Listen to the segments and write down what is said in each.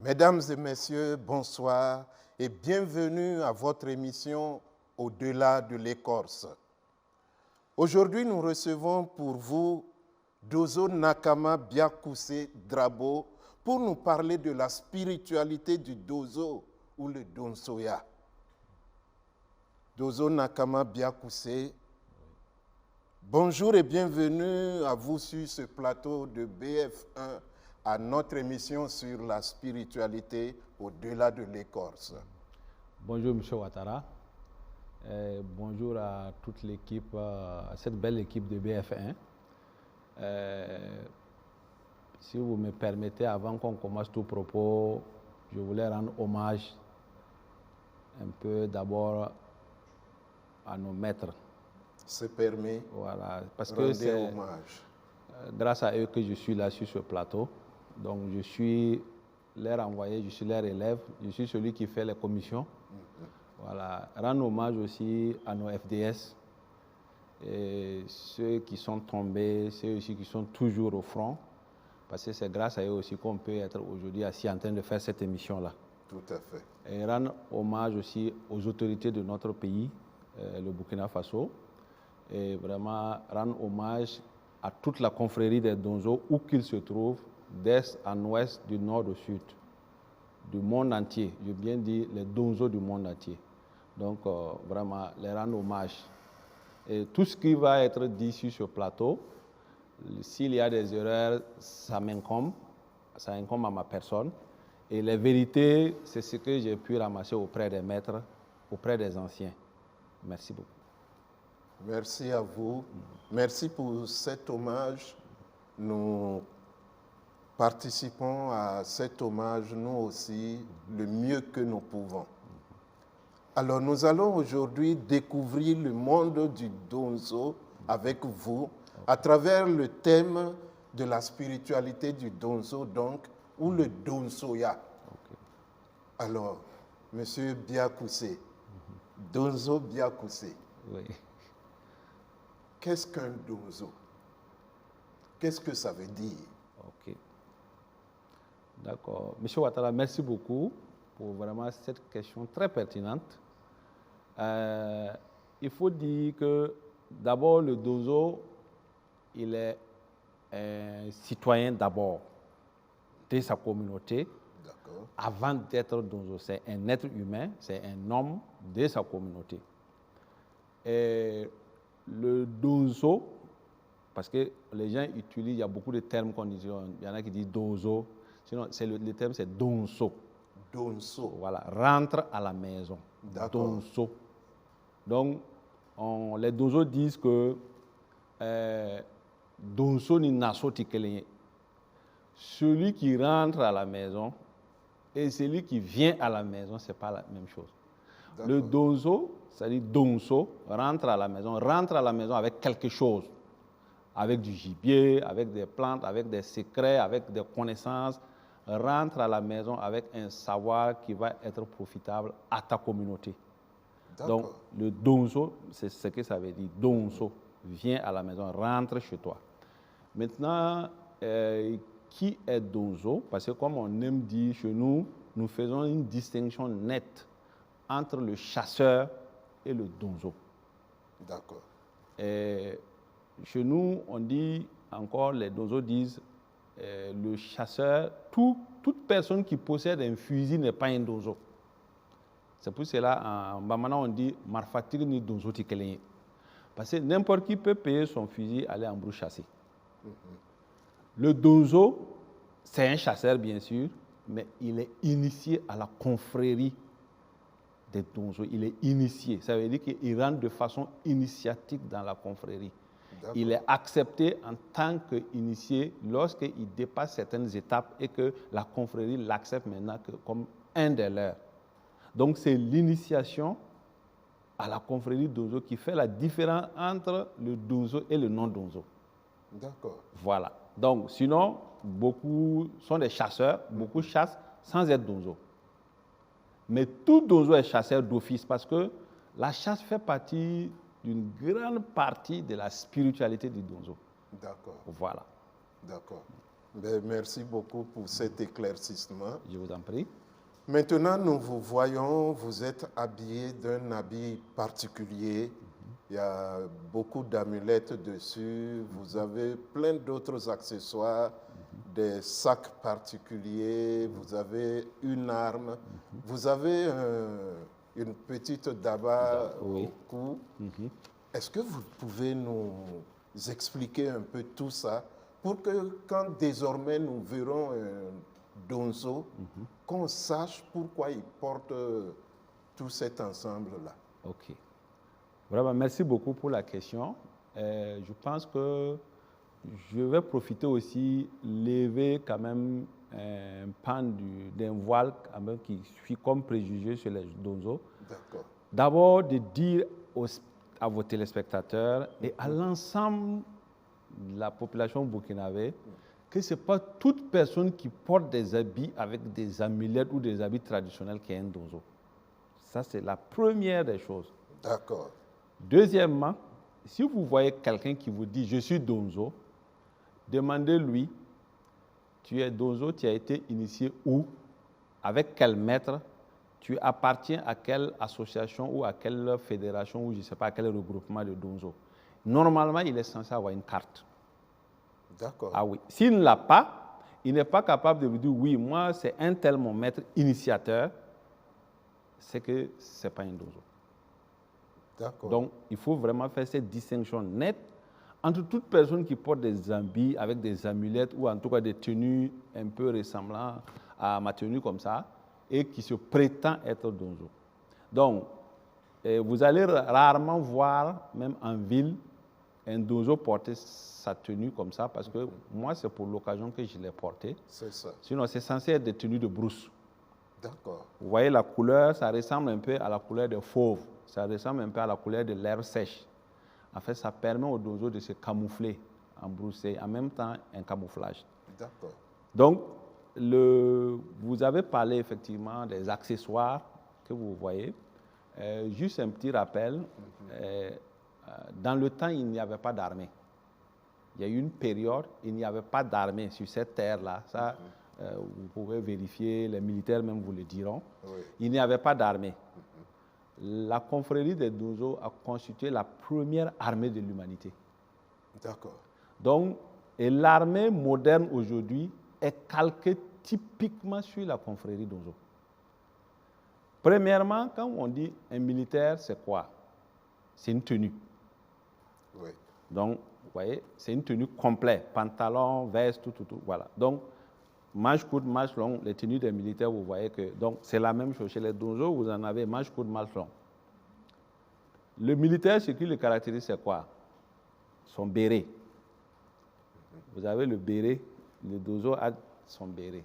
Mesdames et messieurs, bonsoir et bienvenue à votre émission Au-delà de l'écorce. Aujourd'hui, nous recevons pour vous Dozo Nakama Byakuse Drabo pour nous parler de la spiritualité du Dozo ou le Donsoya. Dozo Nakama Byakuse, bonjour et bienvenue à vous sur ce plateau de BF1 à notre émission sur la spiritualité au-delà de l'écorce. Bonjour M. Ouattara, bonjour à toute l'équipe, à cette belle équipe de BF1. Si vous me permettez, avant qu'on commence tout propos, je voulais rendre hommage un peu d'abord à nos maîtres. C'est permis. Voilà, parce que c'est grâce à eux que je suis là sur ce plateau. Donc je suis leur envoyé, je suis leur élève, je suis celui qui fait les commissions. Voilà, rendre hommage aussi à nos FDS, et ceux qui sont tombés, ceux aussi qui sont toujours au front, parce que c'est grâce à eux aussi qu'on peut être aujourd'hui assis en train de faire cette émission-là. Tout à fait. Et rendre hommage aussi aux autorités de notre pays, le Burkina Faso, et vraiment rendre hommage à toute la confrérie des Donzo, où qu'ils se trouvent, d'est en ouest, du nord au sud, du monde entier. Je bien dit les Donzo du monde entier. Donc, vraiment, les rendre hommage. Et tout ce qui va être dit sur ce plateau, s'il y a des erreurs, ça incombe à ma personne. Et les vérités, c'est ce que j'ai pu ramasser auprès des maîtres, auprès des anciens. Merci beaucoup. Merci à vous. Merci pour cet hommage. Nous participons à cet hommage, nous aussi, le mieux que nous pouvons. Alors, nous allons aujourd'hui découvrir le monde du Donzo avec vous, à travers le thème de la spiritualité du Donzo, donc, ou le Donsoya. Alors, Monsieur Byakuse, Donzo Byakuse, oui. Qu'est-ce qu'un Donzo? Qu'est-ce que ça veut dire? Ok. D'accord. Monsieur Ouattara, merci beaucoup pour vraiment cette question très pertinente. Il faut dire que d'abord le Donzo, il est un citoyen d'abord de sa communauté. D'accord. Avant d'être Donzo, c'est un être humain, c'est un homme de sa communauté. Et le Donzo, parce que les gens utilisent, il y a beaucoup de termes qu'on dit, il y en a qui disent Donzo, sinon le terme c'est Donso. Donso. Voilà, rentre à la maison. D'accord. Donso. Donc, les Donzo disent que Donso ni naso tikele. Celui qui rentre à la maison et celui qui vient à la maison, ce n'est pas la même chose. Le Donzo, c'est-à-dire Donso, rentre à la maison avec quelque chose, avec du gibier, avec des plantes, avec des secrets, avec des connaissances, rentre à la maison avec un savoir qui va être profitable à ta communauté. Donc, le Donzo, c'est ce que ça veut dire. Donzo, viens à la maison, rentre chez toi. Maintenant, qui est Donzo? Parce que comme on aime dire chez nous, nous faisons une distinction nette entre le chasseur et le Donzo. D'accord. Chez nous, on dit encore, les Donzo disent, le chasseur, toute personne qui possède un fusil n'est pas un Donzo. C'est pour cela, en Bamana, on dit, marfatir ni Donzo tikele. Parce que n'importe qui peut payer son fusil, aller en brousse chasser. Le Donzo, c'est un chasseur, bien sûr, mais il est initié à la confrérie des Donzo. Il est initié. Ça veut dire qu'il rentre de façon initiatique dans la confrérie. Il est accepté en tant qu'initié lorsqu'il dépasse certaines étapes et que la confrérie l'accepte maintenant comme un des leurs. Donc, c'est l'initiation à la confrérie Donzo qui fait la différence entre le Donzo et le non-Donzo. D'accord. Voilà. Donc, sinon, beaucoup sont des chasseurs, beaucoup chassent sans être Donzo. Mais tout Donzo est chasseur d'office parce que la chasse fait partie d'une grande partie de la spiritualité du Donzo. D'accord. Voilà. D'accord. Ben, merci beaucoup pour cet éclaircissement. Je vous en prie. Maintenant, nous vous voyons, vous êtes habillé d'un habit particulier. Il y a beaucoup d'amulettes dessus. Vous avez plein d'autres accessoires, des sacs particuliers. Vous avez une arme. Vous avez une petite daba Oui. au cou. Est-ce que vous pouvez nous expliquer un peu tout ça pour que quand désormais nous verrons un donzo, qu'on sache pourquoi il porte tout cet ensemble-là? OK. Vraiment, merci beaucoup pour la question. Je pense que je vais profiter aussi, lever quand même un pan d'un voile quand même qui suit comme préjugé sur les donzos. D'accord. D'abord, de dire à vos téléspectateurs et à l'ensemble de la population burkinabé que ce n'est pas toute personne qui porte des habits avec des amulettes ou des habits traditionnels qui est un donzo. Ça, c'est la première des choses. D'accord. Deuxièmement, si vous voyez quelqu'un qui vous dit « je suis donzo », demandez-lui « tu es donzo, tu as été initié où, avec quel maître, tu appartiens à quelle association ou à quelle fédération ou je ne sais pas à quel regroupement de donzo ». Normalement, il est censé avoir une carte. D'accord. Ah oui. S'il ne l'a pas, il n'est pas capable de vous dire « oui, moi, c'est un tel mon maître initiateur », c'est que ce n'est pas un donzo. D'accord. Donc, il faut vraiment faire cette distinction nette entre toute personne qui porte des habits avec des amulettes ou en tout cas des tenues un peu ressemblant à ma tenue comme ça et qui se prétend être donzo. Donc, vous allez rarement voir, même en ville, un donzo porter sa tenue comme ça parce que moi, c'est pour l'occasion que je l'ai porté. C'est ça. Sinon, c'est censé être des tenues de brousse. D'accord. Vous voyez la couleur, ça ressemble un peu à la couleur des fauves. Ça ressemble un peu à la couleur de l'herbe sèche. En fait, ça permet au donzo de se camoufler en brousse et en même temps un camouflage. D'accord. Donc, vous avez parlé effectivement des accessoires que vous voyez. Juste un petit rappel, dans le temps, il n'y avait pas d'armée. Il y a eu une période, il n'y avait pas d'armée sur cette terre-là. Ça, vous pouvez vérifier, les militaires même vous le diront. Oui. Il n'y avait pas d'armée. La confrérie des donzos a constitué la première armée de l'humanité. D'accord. Donc, et l'armée moderne aujourd'hui est calquée typiquement sur la confrérie donzo. Premièrement, quand on dit un militaire, c'est quoi? C'est une tenue. Oui. Donc, vous voyez, c'est une tenue complète, pantalon, veste, tout, voilà. Donc, manche courte, manche longue, les tenues des militaires, vous voyez que, donc, c'est la même chose. Chez les donzos, vous en avez manche courte, manche longue. Le militaire, ce qui le caractérise, c'est quoi? Son béret. Vous avez le béret, le donzo a son béret.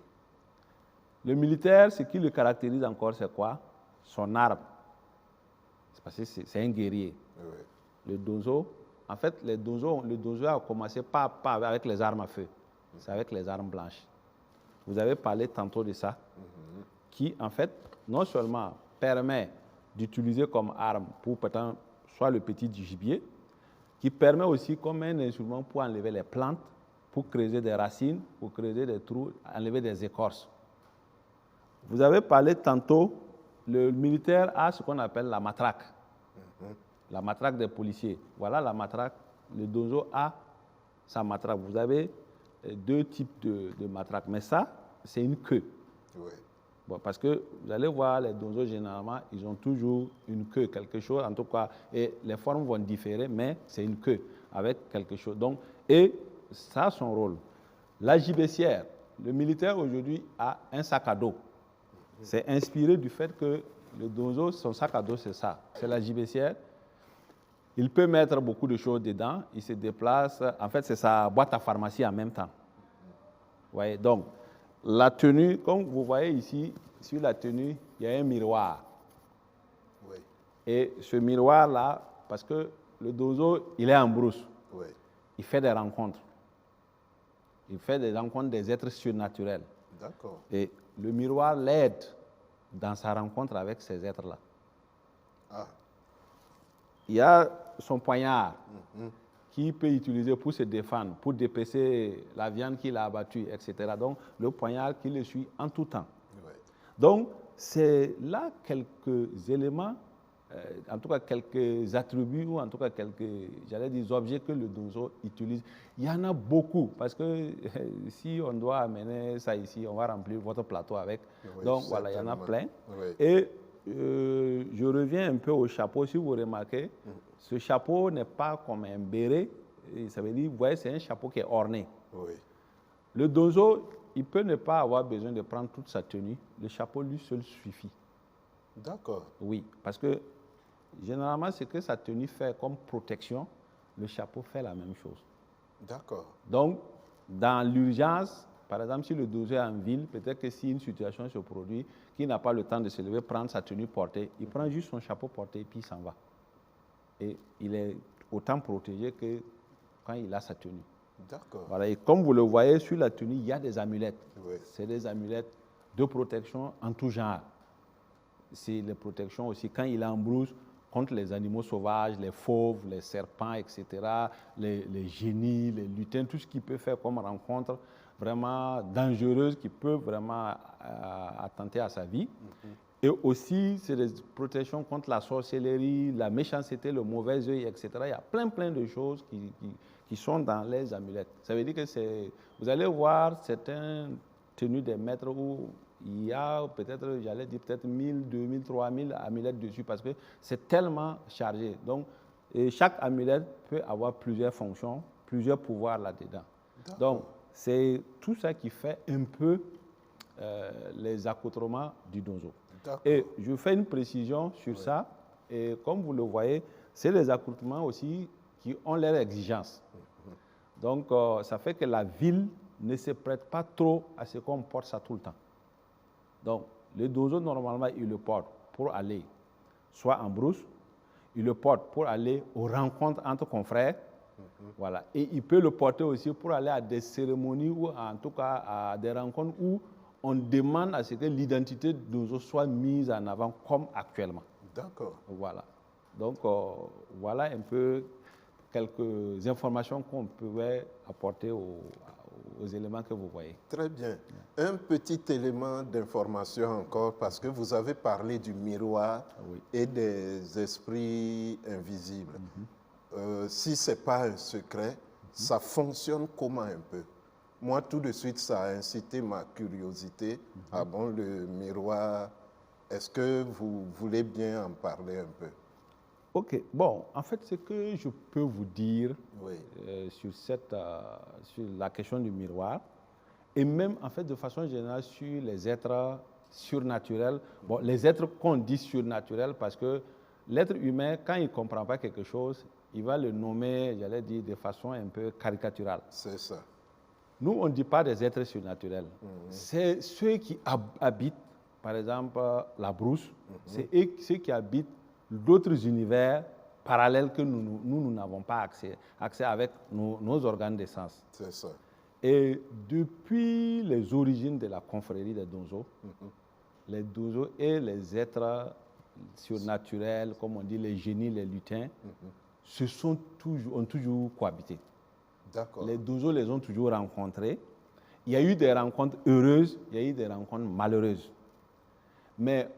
Le militaire, ce qui le caractérise encore, c'est quoi? Son arme. C'est parce que c'est un guerrier. Oui. Le donzo, en fait, le donzo a commencé pas avec les armes à feu, c'est avec les armes blanches. Vous avez parlé tantôt de ça, qui, en fait, non seulement permet d'utiliser comme arme pour peut-être soit le petit du gibier, qui permet aussi comme un instrument pour enlever les plantes, pour creuser des racines, pour creuser des trous, enlever des écorces. Vous avez parlé tantôt, le militaire a ce qu'on appelle la matraque. La matraque des policiers. Voilà la matraque. Le donzo a sa matraque. Vous avez deux types de matraques. Mais ça, c'est une queue. Oui. Bon, parce que vous allez voir, les donzos, généralement, ils ont toujours une queue, quelque chose, en tout cas, et les formes vont différer, mais c'est une queue avec quelque chose. Donc, et ça a son rôle. La gibecière, le militaire aujourd'hui a un sac à dos. C'est inspiré du fait que le donzo, son sac à dos, c'est ça. C'est la gibecière. Il peut mettre beaucoup de choses dedans, il se déplace. En fait, c'est sa boîte à pharmacie en même temps. Vous voyez, donc, la tenue, comme vous voyez ici, sur la tenue, il y a un miroir. Oui. Et ce miroir-là, parce que le donzo, il est en brousse. Oui. Il fait des rencontres. Il fait des rencontres des êtres surnaturels. D'accord. Et le miroir l'aide dans sa rencontre avec ces êtres-là. Ah. Il y a son poignard. qu'il peut utiliser pour se défendre, pour dépecer la viande qu'il a abattue, etc. Donc, le poignard qui le suit en tout temps. Oui. Donc, c'est là quelques éléments, en tout cas quelques attributs ou en tout cas quelques, j'allais dire, objets que le Donzo utilise. Il y en a beaucoup parce que si on doit amener ça ici, on va remplir votre plateau avec. Oui, donc voilà, il y en a plein. Oui. Et je reviens un peu au chapeau. Si vous remarquez, ce chapeau n'est pas comme un béret. Et ça veut dire, vous voyez, c'est un chapeau qui est orné. Oui. Le Donzo, il peut ne pas avoir besoin de prendre toute sa tenue. Le chapeau lui seul suffit. D'accord. Oui, parce que généralement, ce que sa tenue fait comme protection, le chapeau fait la même chose. D'accord. Donc, dans l'urgence, par exemple, si le Donzo est en ville, peut-être que si une situation se produit, qu'il n'a pas le temps de se lever, prendre sa tenue portée, il prend juste son chapeau porté et puis il s'en va. Et il est autant protégé que quand il a sa tenue. D'accord. Voilà, et comme vous le voyez sur la tenue, il y a des amulettes. Oui. C'est des amulettes de protection en tout genre. C'est les protections aussi quand il est en brousse contre les animaux sauvages, les fauves, les serpents, etc., les génies, les lutins, tout ce qui peut faire comme rencontre vraiment dangereuse qui peut vraiment attenter à sa vie. Et aussi, c'est des protections contre la sorcellerie, la méchanceté, le mauvais œil, etc. Il y a plein de choses qui sont dans les amulettes. Ça veut dire que vous allez voir certaines tenues des maîtres où il y a peut-être, j'allais dire peut-être 1000, 2000, 3000 amulettes dessus parce que c'est tellement chargé. Donc, chaque amulette peut avoir plusieurs fonctions, plusieurs pouvoirs là-dedans. Donc, c'est tout ça qui fait un peu les accoutrements du Donzo. Et je fais une précision sur ça. Et comme vous le voyez, c'est les accoutrements aussi qui ont leurs exigences. Donc, ça fait que la ville ne se prête pas trop à ce qu'on porte ça tout le temps. Donc, le Donzo, normalement, il le porte pour aller soit en brousse, il le porte pour aller aux rencontres entre confrères, voilà. Et il peut le porter aussi pour aller à des cérémonies ou en tout cas à des rencontres où on demande à ce que l'identité de Donzo soit mise en avant comme actuellement. D'accord. Voilà. Donc, voilà un peu quelques informations qu'on pouvait apporter aux éléments que vous voyez. Très bien. Un petit élément d'information encore, parce que vous avez parlé du miroir et des esprits invisibles. Si ce n'est pas un secret, ça fonctionne comment un peu? Moi, tout de suite, ça a incité ma curiosité. Ah bon, le miroir, est-ce que vous voulez bien en parler un peu? Ok, bon, en fait, ce que je peux vous dire sur la question du miroir, et même en fait de façon générale sur les êtres surnaturels, bon, les êtres qu'on dit surnaturels parce que l'être humain, quand il ne comprend pas quelque chose, il va le nommer, j'allais dire, de façon un peu caricaturale. C'est ça. Nous, on ne dit pas des êtres surnaturels. C'est ceux qui habitent, par exemple, la brousse, c'est ceux qui habitent d'autres univers parallèles que nous n'avons pas accès avec nos organes de sens. C'est ça. Et depuis les origines de la confrérie des Donzo, les Donzo et les êtres surnaturels, comme on dit, les génies, les lutins, ont toujours cohabité. D'accord. Les Donzo les ont toujours rencontrés. Il y a eu des rencontres heureuses, il y a eu des rencontres malheureuses. Mais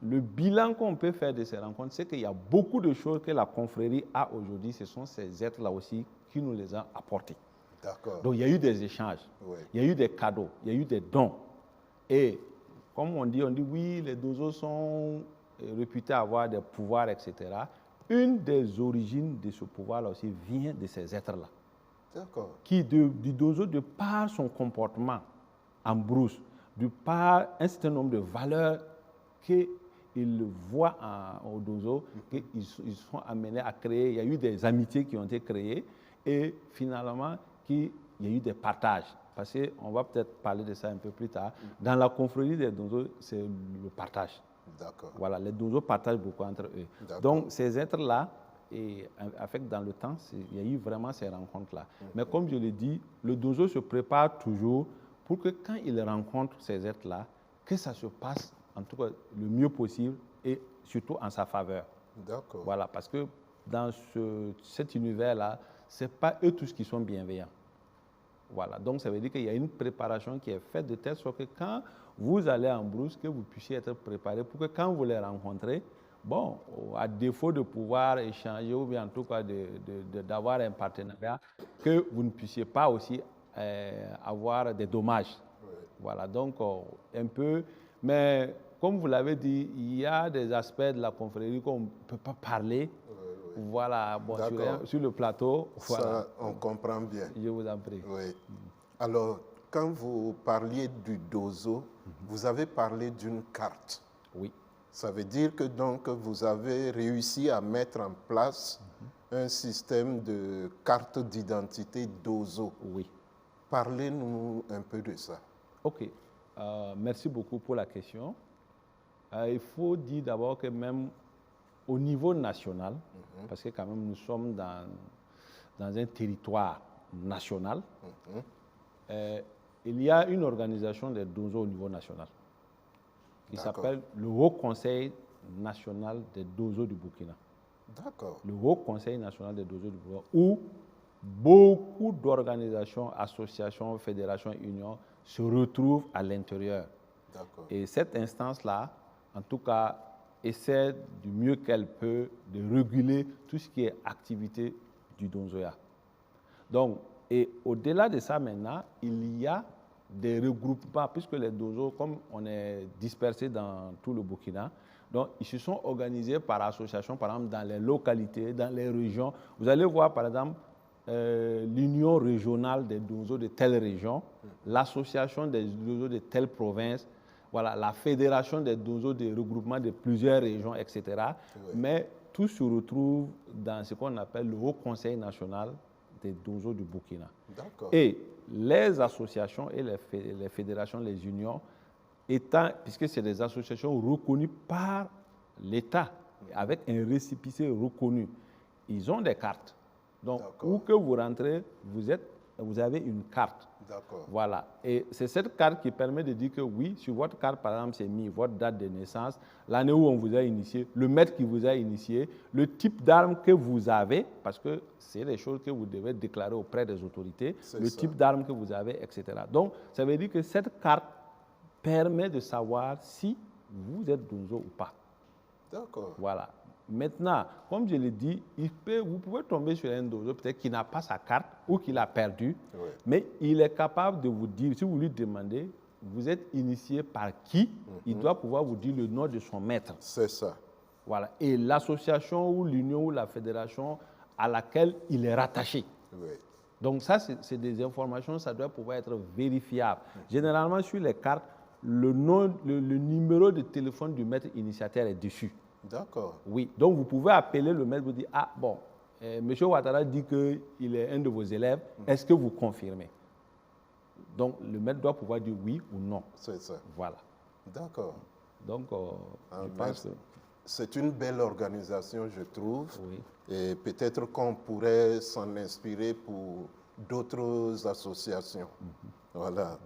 le bilan qu'on peut faire de ces rencontres, c'est qu'il y a beaucoup de choses que la confrérie a aujourd'hui. Ce sont ces êtres-là aussi qui nous les ont apportés. D'accord. Donc, il y a eu des échanges, il y a eu des cadeaux, il y a eu des dons. Et comme on dit oui, les Donzo sont réputés avoir des pouvoirs, etc. Une des origines de ce pouvoir-là aussi vient de ces êtres-là. D'accord. Qui, du Donzo, de par son comportement en brousse, de par un certain nombre de valeurs qu'ils voient au Donzo, qu'ils sont amenés à créer. Il y a eu des amitiés qui ont été créées et finalement, il y a eu des partages. Parce qu'on va peut-être parler de ça un peu plus tard. Dans la confrérie des Donzo, c'est le partage. D'accord. Voilà, les Donzo partagent beaucoup entre eux. Donc, ces êtres-là, et avec dans le temps, il y a eu vraiment ces rencontres-là. Mais comme je l'ai dit, le Donzo se prépare toujours pour que quand il rencontre ces êtres-là, que ça se passe en tout cas le mieux possible et surtout en sa faveur. D'accord. Voilà, parce que dans cet univers-là, ce n'est pas eux tous qui sont bienveillants. Voilà, donc ça veut dire qu'il y a une préparation qui est faite de telle sorte que quand vous allez en brousse, que vous puissiez être préparé pour que quand vous les rencontrez, bon, à défaut de pouvoir échanger ou bien en tout cas d'avoir un partenariat, que vous ne puissiez pas aussi avoir des dommages. Oui. Voilà, donc un peu, mais comme vous l'avez dit, il y a des aspects de la confrérie qu'on ne peut pas parler. Voilà, bon, sur le plateau. Voilà. Ça, on comprend bien. Je vous en prie. Oui. Alors, quand vous parliez du dozo, vous avez parlé d'une carte. Oui. Ça veut dire que donc vous avez réussi à mettre en place un système de carte d'identité dozo. Oui. Parlez-nous un peu de ça. OK. Merci beaucoup pour la question. Il faut dire d'abord que même au niveau national, parce que quand même nous sommes dans un territoire national, il y a une organisation des dozo au niveau national qui s'appelle le Haut Conseil national des dozo du Burkina. D'accord. Le Haut Conseil national des dozo du Burkina, où beaucoup d'organisations, associations, fédérations, unions se retrouvent à l'intérieur. D'accord. Et cette instance-là, en tout cas, essaie du mieux qu'elle peut de réguler tout ce qui est activité du Donzoya. Donc, et au-delà de ça maintenant, il y a des regroupements, puisque les Donzo, comme on est dispersés dans tout le Burkina, donc ils se sont organisés par association, par exemple, dans les localités, dans les régions. Vous allez voir, par exemple, l'union régionale des Donzo de telle région, l'association des Donzo de telle province, voilà, la fédération des Donzo de regroupement de plusieurs régions, etc. Oui. Mais tout se retrouve dans ce qu'on appelle le Haut Conseil national des Donzo du Burkina. Et les associations et les fédérations, les unions, étant, puisque c'est des associations reconnues par l'État, avec un récépissé reconnu, ils ont des cartes. Donc, où que vous rentrez, vous avez une carte. Voilà. Et c'est cette carte qui permet de dire que oui, sur votre carte, par exemple, c'est mis votre date de naissance, l'année où on vous a initié, le maître qui vous a initié, le type d'arme que vous avez, parce que c'est des choses que vous devez déclarer auprès des autorités, le type d'arme que vous avez, etc. Donc, ça veut dire que cette carte permet de savoir si vous êtes Donzo ou pas. D'accord. Voilà. Maintenant, comme je l'ai dit, vous pouvez tomber sur un Donzo peut-être qui n'a pas sa carte ou qui l'a perdue, mais il est capable de vous dire, si vous lui demandez, vous êtes initié par qui, il doit pouvoir vous dire le nom de son maître. C'est ça. Voilà. Et l'association ou l'union ou la fédération à laquelle il est rattaché. Oui. Donc ça, c'est des informations, ça doit pouvoir être vérifiable. Généralement, sur les cartes, le nom, le numéro de téléphone du maître initiataire est dessus. D'accord. Oui, donc vous pouvez appeler le maître, vous dire, ah bon, M. Ouattara dit qu'il est un de vos élèves, est-ce que vous confirmez? Donc le maître doit pouvoir dire oui ou non. C'est ça. Voilà. D'accord. Donc, je pense que c'est une belle organisation, je trouve. Oui. Et peut-être qu'on pourrait s'en inspirer pour d'autres associations. Voilà.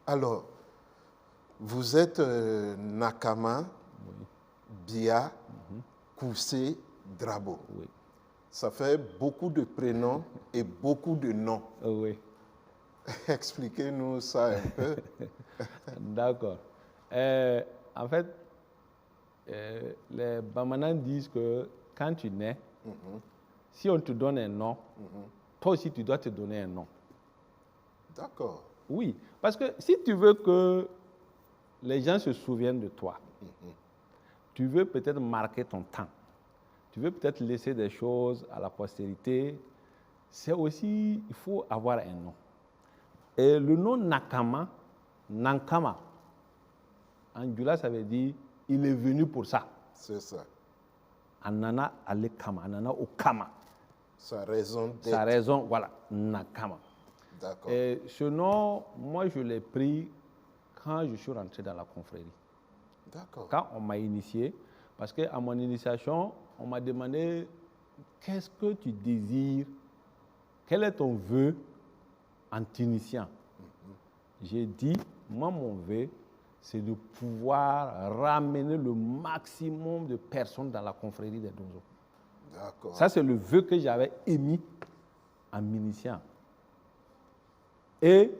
Alors, vous êtes Nakama, Bia, Koussé, Drabo. Oui. Ça fait beaucoup de prénoms et beaucoup de noms. Oui. Expliquez-nous ça un peu. D'accord. En fait, les Bamanans disent que quand tu nais, si on te donne un nom, toi aussi tu dois te donner un nom. D'accord. Oui, parce que si tu veux que les gens se souviennent de toi, tu veux peut-être marquer ton temps, tu veux peut-être laisser des choses à la postérité, c'est aussi, il faut avoir un nom. Et le nom Nakama, Nankama, en Djoula, ça veut dire il est venu pour ça. C'est ça. Anana Alekama, Anana Okama. Sa raison d'être. Sa raison, voilà, Nakama. D'accord. Et ce nom, moi, je l'ai pris quand je suis rentré dans la confrérie. D'accord. Quand on m'a initié, parce qu'à mon initiation, on m'a demandé qu'est-ce que tu désires, quel est ton vœu en t'initiant. J'ai dit, moi, mon vœu, c'est de pouvoir ramener le maximum de personnes dans la confrérie des Donzo. D'accord. Ça, c'est le vœu que j'avais émis en m'initiant. Et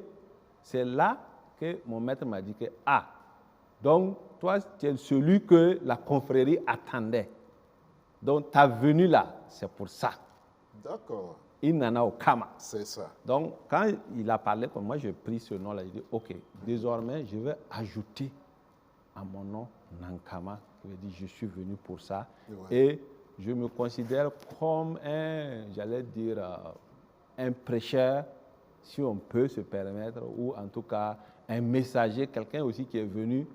c'est là que mon maître m'a dit que, donc toi, tu es celui que la confrérie attendait. Donc ta venue là, c'est pour ça. D'accord. Il n'en a au Kama. C'est ça. Donc quand il a parlé comme moi, j'ai pris ce nom-là, j'ai dit, ok, désormais, je vais ajouter à mon nom Nankama, qui veut dire je suis venu pour ça. Ouais. Et je me considère comme un prêcheur, si on peut se permettre, ou en tout cas un messager, quelqu'un aussi qui est venu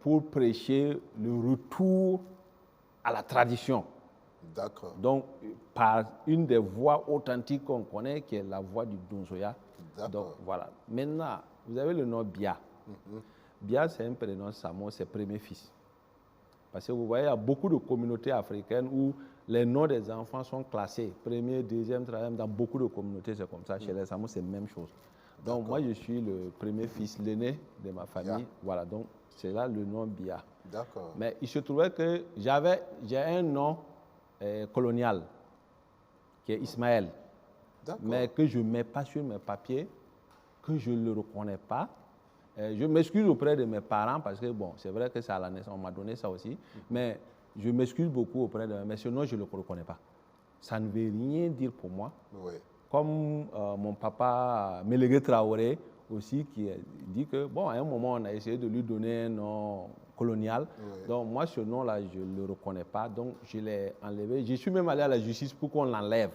pour prêcher le retour à la tradition. D'accord. Donc, par une des voix authentiques qu'on connaît, qui est la voix du Donzoya. D'accord. Donc, voilà. Maintenant, vous avez le nom Bia. Bia, c'est un prénom Samo, c'est premier fils. Parce que vous voyez, il y a beaucoup de communautés africaines où les noms des enfants sont classés. Premier, deuxième, troisième, dans beaucoup de communautés, c'est comme ça. Chez les Samo, c'est la même chose. Donc, moi, je suis le premier fils, l'aîné de ma famille. Bia. Voilà, donc c'est là le nom Bia. D'accord. Mais il se trouvait que j'ai un nom colonial, qui est Ismaël, D'accord. mais que je ne mets pas sur mes papiers, que je ne le reconnais pas. Je m'excuse auprès de mes parents parce que, bon, c'est vrai que c'est à la naissance, on m'a donné ça aussi, mais je m'excuse beaucoup auprès de mes mais sinon, je ne le reconnais pas. Ça ne veut rien dire pour moi. Oui. Comme mon papa Mélégué Traoré aussi, qui dit que, bon, à un moment, on a essayé de lui donner un nom colonial. Oui. Donc, moi, ce nom-là, je ne le reconnais pas. Donc, je l'ai enlevé. Je suis même allé à la justice pour qu'on l'enlève.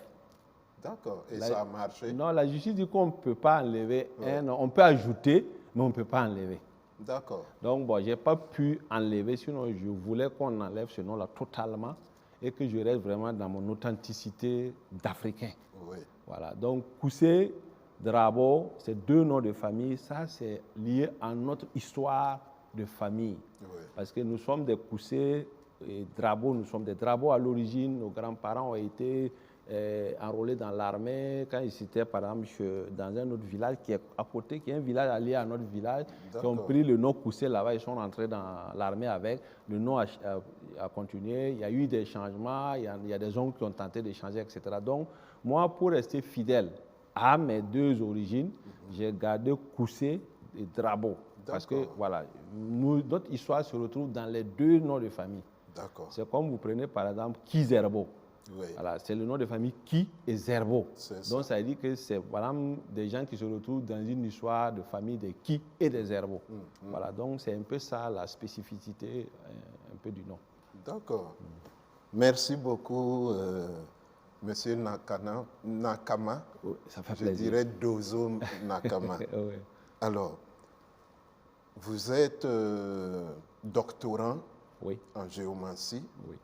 D'accord. Et ça a marché? Non, la justice dit qu'on ne peut pas enlever Ouais. un nom. On peut ajouter, mais on ne peut pas enlever. D'accord. Donc, bon, je n'ai pas pu enlever, sinon je voulais qu'on enlève ce nom-là totalement et que je reste vraiment dans mon authenticité d'Africain. Oui. Voilà. Donc, Koussé, Drabo, c'est deux noms de famille. Ça, c'est lié à notre histoire de famille. Oui. Parce que nous sommes des Koussé et Drabo, nous sommes des Drabo à l'origine. Nos grands-parents ont été enrôlés dans l'armée quand ils étaient, par exemple, dans un autre village qui est à côté, qui est un village allié à notre village, qui ont pris le nom Koussé là-bas, ils sont rentrés dans l'armée avec. Le nom a continué, il y a eu des changements, il y a des hommes qui ont tenté de changer, etc. Donc, moi, pour rester fidèle à mes deux origines, j'ai gardé Koussé et Drabo. Parce que, voilà, notre histoire se retrouve dans les deux noms de famille. D'accord. C'est comme vous prenez, par exemple, Kizerbo. Oui. Voilà, c'est le nom de famille Ki et Zerbo. C'est Donc, ça veut dire que c'est voilà, des gens qui se retrouvent dans une histoire de famille des Ki et des Zerbo. Voilà, donc c'est un peu ça la spécificité un peu du nom. D'accord. Merci beaucoup, Monsieur Nakama. Oh, ça fait Je plaisir. dirais Dozo Nakama. Oui. Alors, vous êtes doctorant Oui, en géomancie. oui.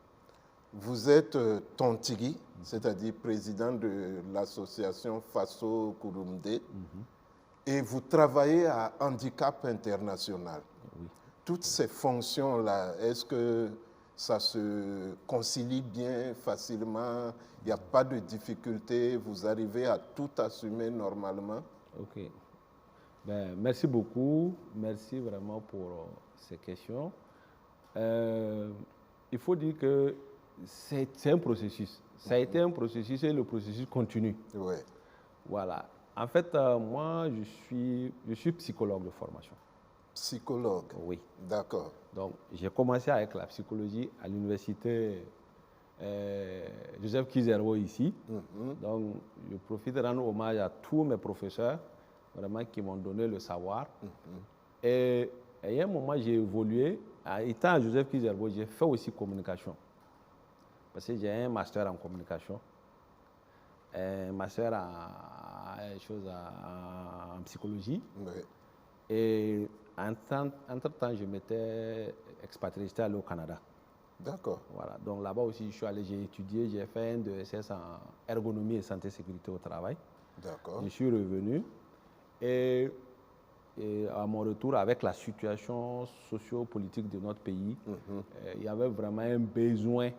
Vous êtes Tontigi, c'est-à-dire président de l'association Faso Kurumde, et vous travaillez à Handicap International. Oui. Toutes ces fonctions-là, est-ce que ça se concilie bien facilement? Il n'y a pas de difficulté? Vous arrivez à tout assumer normalement? Ok. Ben, merci beaucoup. Merci vraiment pour ces questions. Il faut dire que c'est un processus. Ça a été un processus et le processus continue. Oui. Voilà. En fait, moi, je suis psychologue de formation. Psychologue? Oui. D'accord. Donc, j'ai commencé avec la psychologie à l'université Joseph Kizerbo ici. Donc, je profite de rendre hommage à tous mes professeurs vraiment qui m'ont donné le savoir. Et à un moment, j'ai évolué. Étant à Joseph Kizerbo, j'ai fait aussi communication. Parce que j'ai un master en communication, un master en psychologie. Oui. Et entre-temps, je m'étais expatrié, j'étais allé au Canada. D'accord. Voilà. Donc là-bas aussi, je suis allé, j'ai étudié, j'ai fait un DSS en ergonomie et santé sécurité au travail. D'accord. Je suis revenu et à mon retour, avec la situation socio-politique de notre pays, il y avait vraiment un besoin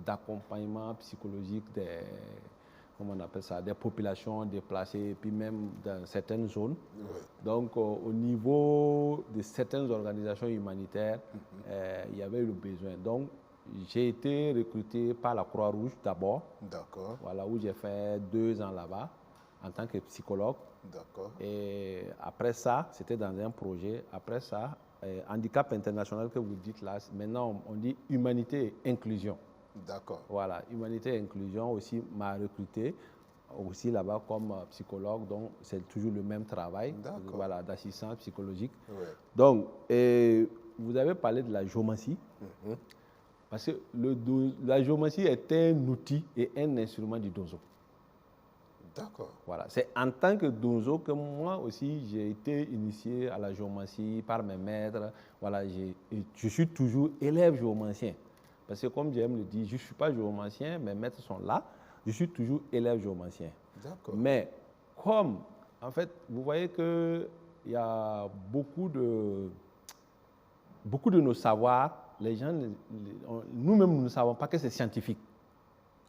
d'accompagnement psychologique comment on appelle ça, des populations déplacées, et puis même dans certaines zones. Oui. Donc, au niveau de certaines organisations humanitaires, il y avait le besoin. Donc, j'ai été recruté par la Croix-Rouge d'abord. D'accord. Voilà, où j'ai fait 2 ans là-bas en tant que psychologue. D'accord. Et après ça, c'était dans un projet. Après ça, handicap international que vous dites là, maintenant on dit humanité et inclusion. D'accord. Voilà, humanité et inclusion aussi m'a recruté aussi là-bas comme psychologue, donc c'est toujours le même travail, voilà, d'assistance psychologique. Ouais. Donc, vous avez parlé de la géomancie, parce que la géomancie est un outil et un instrument du Donzo. D'accord. Voilà, c'est en tant que Donzo que moi aussi j'ai été initié à la géomancie par mes maîtres. Voilà, je suis toujours élève géomancien. Parce que comme j'aime le dire, je ne suis pas géomancien, mes maîtres sont là, je suis toujours élève géomancien. D'accord. Mais comme, en fait, vous voyez qu'il y a beaucoup de nos savoirs, les gens, nous-mêmes, nous ne savons pas que c'est scientifique.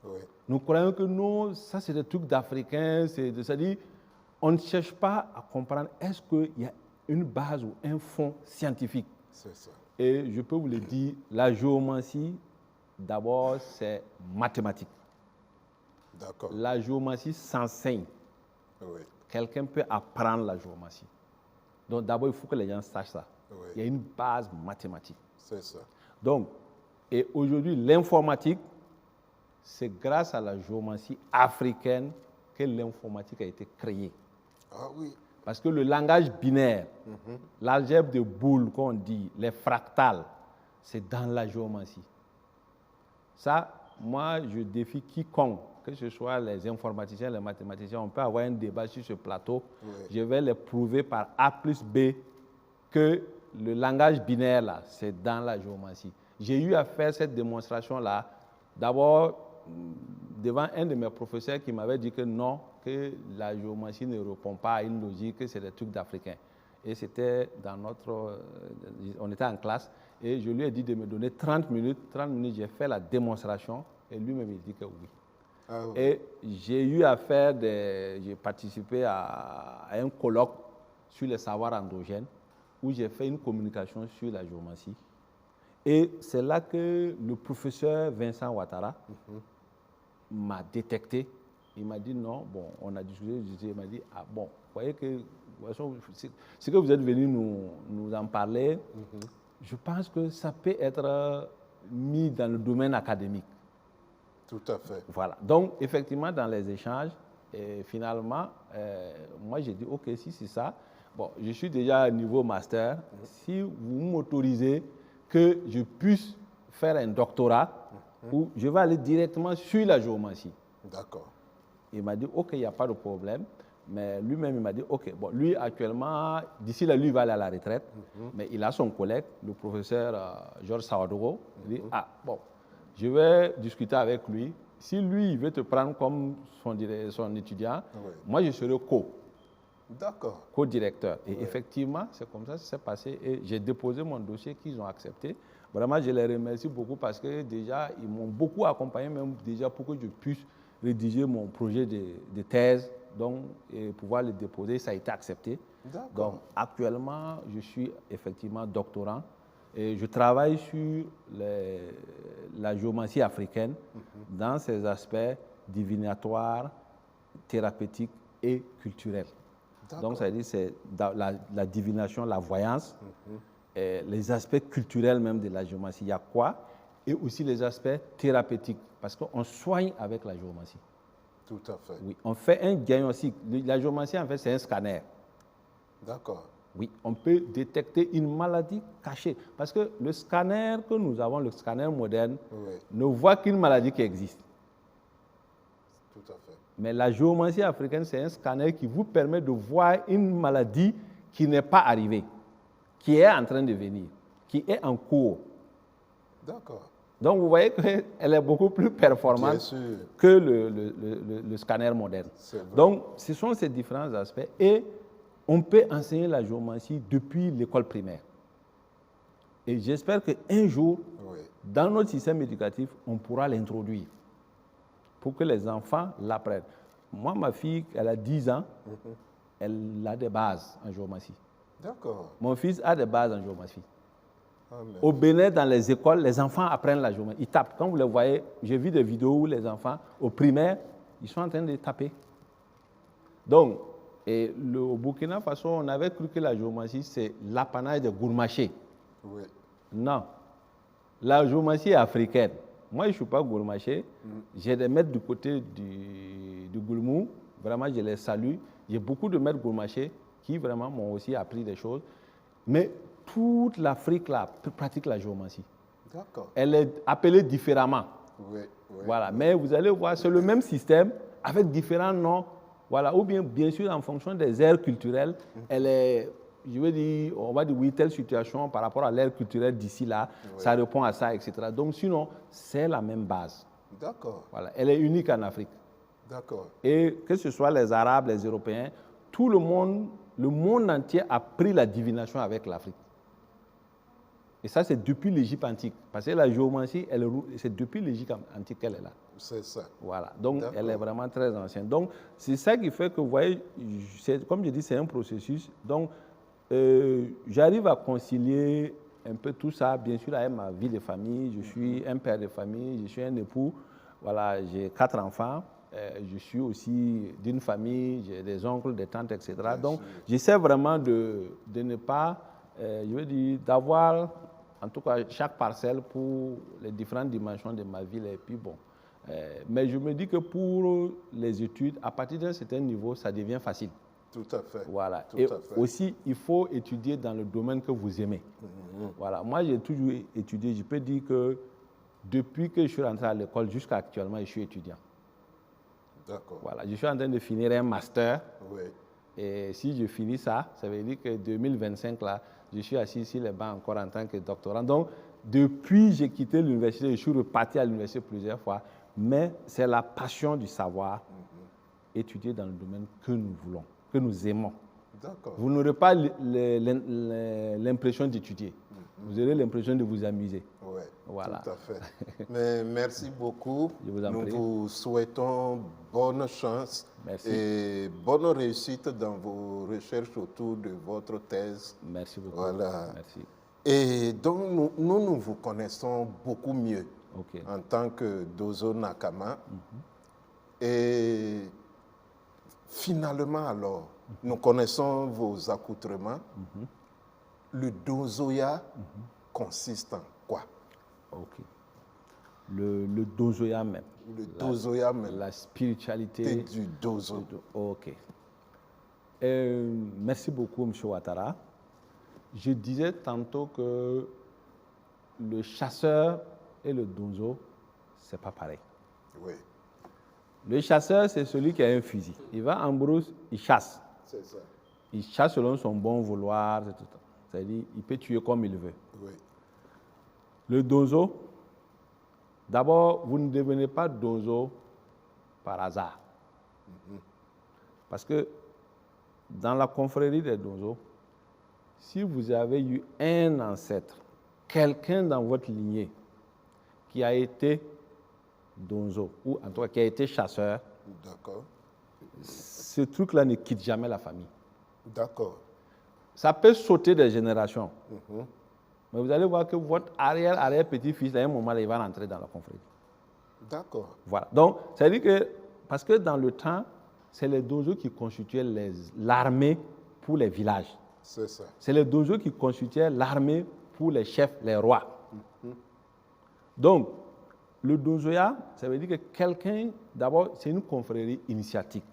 Oui. Nous croyons que non, ça c'est des trucs d'Africains, c'est-à-dire, on ne cherche pas à comprendre est-ce qu'il y a une base ou un fond scientifique. C'est ça. Et je peux vous le dire, la géomancie, d'abord, c'est mathématique. D'accord. La géomancie s'enseigne. Oui. Quelqu'un peut apprendre la géomancie. Donc d'abord, il faut que les gens sachent ça. Oui. Il y a une base mathématique. C'est ça. Donc, et aujourd'hui, l'informatique, c'est grâce à la géomancie africaine que l'informatique a été créée. Ah oui. Parce que le langage binaire, l'algèbre de Boole qu'on dit, les fractales, c'est dans la géomancie. Ça, moi, je défie quiconque, que ce soit les informaticiens, les mathématiciens, on peut avoir un débat sur ce plateau. Oui. Je vais les prouver par A plus B que le langage binaire, là, c'est dans la géomancie. J'ai eu à faire cette démonstration-là, d'abord devant un de mes professeurs qui m'avait dit que non, que la géomancie ne répond pas à une logique, que c'est des trucs d'Africains. Et c'était dans notre... on était en classe, et je lui ai dit de me donner 30 minutes. 30 minutes, j'ai fait la démonstration, et lui-même, il dit que oui. Ah oui. Et j'ai eu à faire j'ai participé à un colloque sur les savoirs endogènes, où j'ai fait une communication sur la géomancie. Et c'est là que le professeur Vincent Ouattara m'a détecté. Il m'a dit non, bon, on a discuté, il m'a dit, ah bon, vous voyez que ce que vous êtes venu nous en parler, je pense que ça peut être mis dans le domaine académique. Tout à fait. Voilà. Donc, effectivement, dans les échanges, et finalement, moi, j'ai dit, OK, si c'est ça, bon, je suis déjà à niveau master. Si vous m'autorisez que je puisse faire un doctorat, où je vais aller directement sur la géomancie. D'accord. Il m'a dit, OK, il n'y a pas de problème. Mais lui-même, il m'a dit, OK, bon, lui, actuellement, d'ici là, lui, il va aller à la retraite. Mais il a son collègue, le professeur Georges Sawadogo. Il dit, ah, bon, je vais discuter avec lui. Si lui, il veut te prendre comme son étudiant, moi, je serai D'accord. co-directeur. Et effectivement, c'est comme ça que ça s'est passé. Et j'ai déposé mon dossier qu'ils ont accepté. Vraiment, je les remercie beaucoup parce que déjà, ils m'ont beaucoup accompagné, même déjà pour que je puisse rédiger mon projet de thèse, donc, et pouvoir le déposer. Ça a été accepté. Donc, actuellement, je suis effectivement doctorant et je travaille sur la géomancie africaine dans ses aspects divinatoires, thérapeutiques et culturels. Donc, ça veut dire c'est la divination, la voyance, et les aspects culturels même de la géomancie. Il y a quoi? Et aussi les aspects thérapeutiques, parce qu'on soigne avec la géomancie. Tout à fait. Oui, on fait un diagnostic. La géomancie, en fait, c'est un scanner. D'accord. Oui, on peut détecter une maladie cachée. Parce que le scanner que nous avons, le scanner moderne, ne voit qu'une maladie qui existe. Tout à fait. Mais la géomancie africaine, c'est un scanner qui vous permet de voir une maladie qui n'est pas arrivée, qui est en train de venir, qui est en cours. D'accord. Donc, vous voyez qu'elle est beaucoup plus performante que le scanner moderne. Donc, ce sont ces différents aspects. Et on peut enseigner la géomancie depuis l'école primaire. Et j'espère qu'un jour, dans notre système éducatif, on pourra l'introduire pour que les enfants l'apprennent. Moi, ma fille, elle a 10 ans, elle a des bases en géomancie. D'accord. Mon fils a des bases en géomancie. Amen. Au Bénin, dans les écoles, les enfants apprennent la géométrie. Ils tapent. Quand vous les voyez, j'ai vu des vidéos où les enfants, au primaire, ils sont en train de taper. Donc, au Burkina Faso, on avait cru que la géométrie, c'est l'apanage des gourmachés. Oui. Non. La géométrie est africaine. Moi, je ne suis pas gourmaché. J'ai des maîtres du côté du Goulmou. Vraiment, je les salue. J'ai beaucoup de maîtres gourmachés qui vraiment m'ont aussi appris des choses. Mais toute l'Afrique là pratique la géomancie. D'accord. Elle est appelée différemment. Oui, Voilà. Mais vous allez voir, c'est le même système avec différents noms. Voilà. Ou bien sûr, en fonction des aires culturelles, elle est, je veux dire, on va dire oui, telle situation par rapport à l'ère culturelle d'ici là, ça répond à ça, etc. Donc sinon, c'est la même base. D'accord. Voilà. Elle est unique en Afrique. D'accord. Et que ce soit les Arabes, les Européens, tout le monde entier a pris la divination avec l'Afrique. Et ça, c'est depuis l'Égypte antique. Parce que la géomancie, c'est depuis l'Égypte antique qu'elle est là. C'est ça. Voilà. Donc, elle est vraiment très ancienne. Donc, c'est ça qui fait que, vous voyez, comme je dis, c'est un processus. Donc, j'arrive à concilier un peu tout ça, bien sûr, avec ma vie de famille. Je suis un père de famille, je suis un époux. Voilà, j'ai 4 enfants. Je suis aussi d'une famille, j'ai des oncles, des tantes, etc. Donc, j'essaie vraiment de ne pas, je veux dire, d'avoir, en tout cas, chaque parcelle pour les différentes dimensions de ma vie. Et puis bon, mais je me dis que pour les études, à partir d'un certain niveau, ça devient facile. Tout à fait. Voilà. Tout Et à fait. aussi, il faut étudier dans le domaine que vous aimez. Voilà. Moi, j'ai toujours étudié. Je peux dire que depuis que je suis rentré à l'école jusqu'à actuellement, je suis étudiant. D'accord. Voilà, je suis en train de finir un master. Oui. Et si je finis ça, ça veut dire que 2025, là, je suis assis sur les bancs encore en tant que doctorant. Donc, depuis que j'ai quitté l'université, je suis reparti à l'université plusieurs fois. Mais c'est la passion du savoir, étudier dans le domaine que nous voulons, que nous aimons. D'accord. Vous n'aurez pas l'impression d'étudier. Vous aurez l'impression de vous amuser. Oui, Voilà. tout à fait. Mais merci beaucoup. Je vous en Nous prie. vous souhaitons bonne chance Merci. et bonne réussite dans vos recherches autour de votre thèse. Merci beaucoup. Voilà. Merci. Et donc, nous vous connaissons beaucoup mieux OK. en tant que Dozo Nakama. Et finalement, alors, nous connaissons vos accoutrements. Le Dozoya consiste en quoi? OK. Le dozoya même. Le Dozoya même. La spiritualité Du Dozo. OK. Merci beaucoup, M. Ouattara. Je disais tantôt que le chasseur et le dozo, ce n'est pas pareil. Oui, Le chasseur, c'est celui qui a un fusil. Il va en brousse, il chasse. c'est ça. Il chasse selon son bon vouloir. C'est-à-dire, il peut tuer comme il veut. Oui, Le dozo, d'abord, vous ne devenez pas dozo par hasard. Parce que dans la confrérie des dozos, si vous avez eu un ancêtre, quelqu'un dans votre lignée qui a été dozo, ou en tout cas qui a été chasseur, d'accord. ce truc-là ne quitte jamais la famille. D'accord. Ça peut sauter des générations. Mais vous allez voir que votre arrière-petit-fils, à un moment, il va rentrer dans la confrérie. D'accord. Voilà. Donc, ça veut dire que, parce que dans le temps, c'est les dozos qui constituaient l'armée pour les villages. C'est ça. C'est les dozos qui constituaient l'armée pour les chefs, les rois. Donc, le dozoya, ça veut dire que quelqu'un, d'abord, c'est une confrérie initiatique.